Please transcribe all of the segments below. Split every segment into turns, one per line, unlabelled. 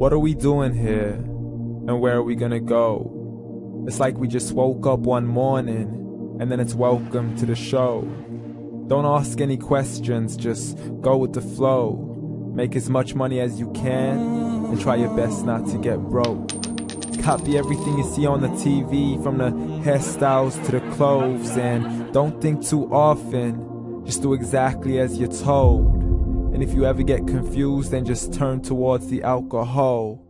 What are we doing here? And where are we gonna go? It's like we just woke up one morning and then it's welcome to the show. Don't ask any questions, just go with the flow. Make as much money as you can and try your best not to get broke. Copy everything you see on the TV, from the hairstyles to the clothes, and don't think too often, just do exactly as you're told. And if you ever get confused, then just turn towards the alcohol.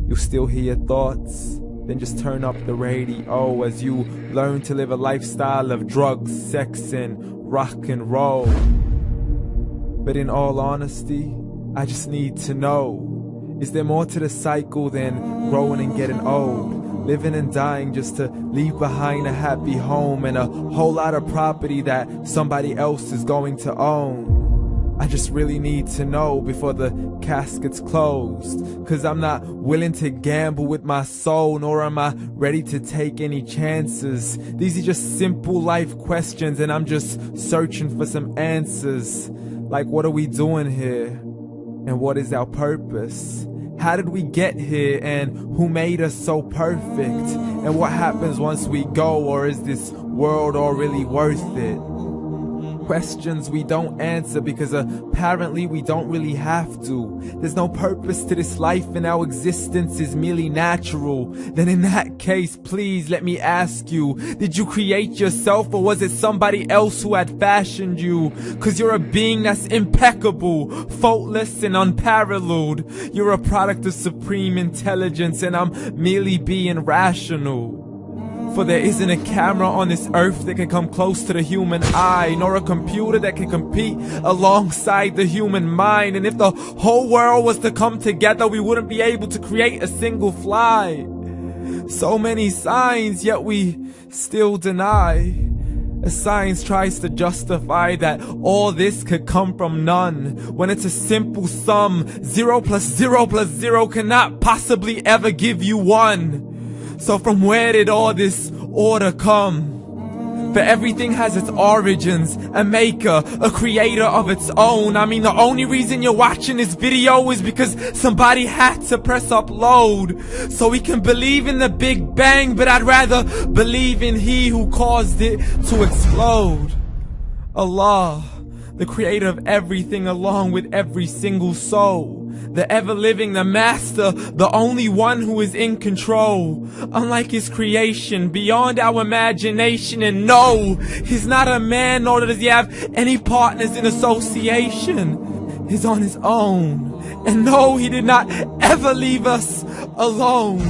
You'll still hear your thoughts, then just turn up the radio as you learn to live a lifestyle of drugs, sex, and rock and roll. But in all honesty, I just need to know, is there more to the cycle than growing and getting old? Living and dying just to leave behind a happy home and a whole lot of property that somebody else is going to own. I just really need to know before the casket's closed, 'cause I'm not willing to gamble with my soul, nor am I ready to take any chances. These are just simple life questions and I'm just searching for some answers. Like, what are we doing here? And what is our purpose? How did we get here, and who made us so perfect? And what happens once we go, or is this world all really worth it? Questions we don't answer because apparently we don't really have to. There's no purpose to this life and our existence is merely natural. Then in that case, please let me ask you, did you create yourself, or was it somebody else who had fashioned you? 'Cause you're a being that's impeccable, faultless and unparalleled. You're a product of supreme intelligence and I'm merely being rational. For there isn't a camera on this earth that can come close to the human eye, nor a computer that can compete alongside the human mind. And if the whole world was to come together, we wouldn't be able to create a single fly. So many signs, yet we still deny. As science tries to justify that all this could come from none, when it's a simple sum. 0 plus 0 plus 0 cannot possibly ever give you 1. So from where did all this order come? For everything has its origins, a maker, a creator of its own. I mean, the only reason you're watching this video is because somebody had to press upload. So we can believe in the Big Bang, but I'd rather believe in He who caused it to explode. Allah, the creator of everything along with every single soul. The ever-living, the master, the only one who is in control. Unlike his creation, beyond our imagination. And no, he's not a man, nor does he have any partners in association. He's on his own. And no, he did not ever leave us alone.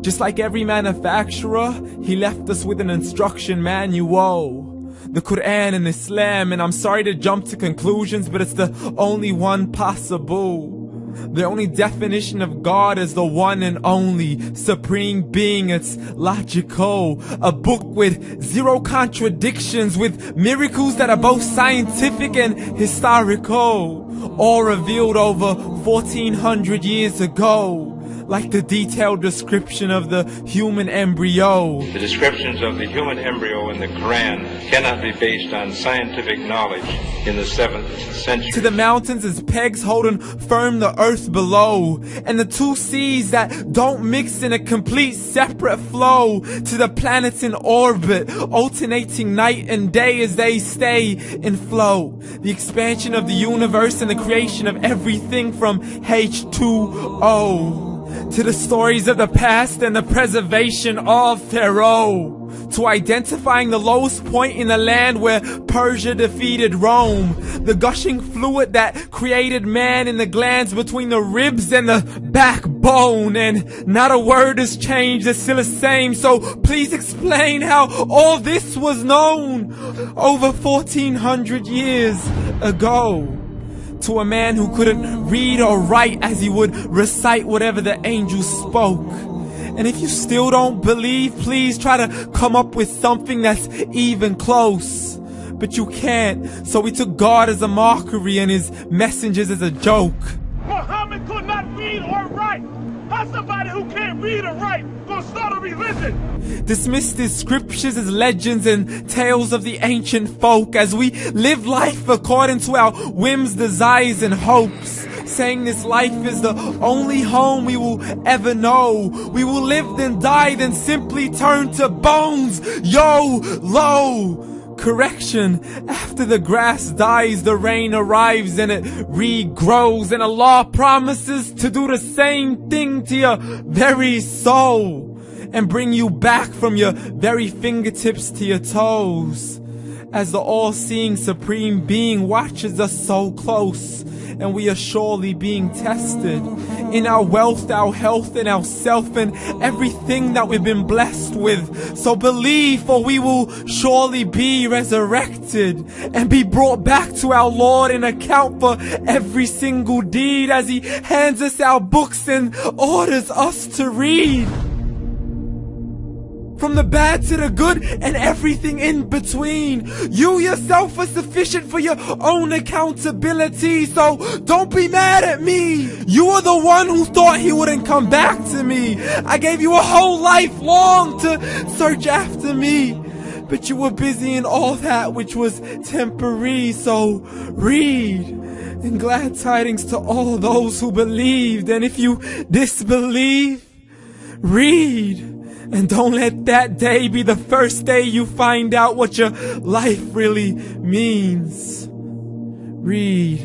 Just like every manufacturer, he left us with an instruction manual. The Quran and Islam, and I'm sorry to jump to conclusions, but it's the only one possible. The only definition of God is the one and only supreme being. It's logical, a book with 0 contradictions, with miracles that are both scientific and historical, all revealed over 1400 years ago. Like the detailed description of the human embryo.
The descriptions of the human embryo in the Quran cannot be based on scientific knowledge in the 7th century.
To the mountains as pegs holding firm the earth below, and the 2 seas that don't mix in a complete separate flow. To the planets in orbit, alternating night and day as they stay in flow. The expansion of the universe and the creation of everything from H2O. To the stories of the past and the preservation of Pharaoh. To identifying the lowest point in the land where Persia defeated Rome. The gushing fluid that created man in the glands between the ribs and the backbone. And not a word has changed, it's still the same. So please explain how all this was known over 1400 years ago. To a man who couldn't read or write, as he would recite whatever the angels spoke. And if you still don't believe, please try to come up with something that's even close. But you can't, so we took God as a mockery and his messengers as a joke.
Muhammad could not read or write. How's somebody who can't read or write gonna start a religion?
Dismissed his scriptures as legends and tales of the ancient folk, as we live life according to our whims, desires, and hopes. saying this life is the only home we will ever know. We will live then die, then simply turn to bones. YOLO! Correction, after the grass dies, the rain arrives and it regrows, and Allah promises to do the same thing to your very soul and bring you back from your very fingertips to your toes, as the all-seeing supreme being watches us so close, and we are surely being tested in our wealth, our health, and our self, and everything that we've been blessed with. So believe, for we will surely be resurrected and be brought back to our Lord and account for every single deed, as He hands us our books and orders us to read. From the bad to the good and everything in between. You yourself are sufficient for your own accountability, so don't be mad at me. You are the one who thought He wouldn't come back to me. I gave you a whole life long to search after me, but you were busy in all that which was temporary. So read, and glad tidings to all those who believed. And if you disbelieve, read. And don't let that day be the first day you find out what your life really means. Read.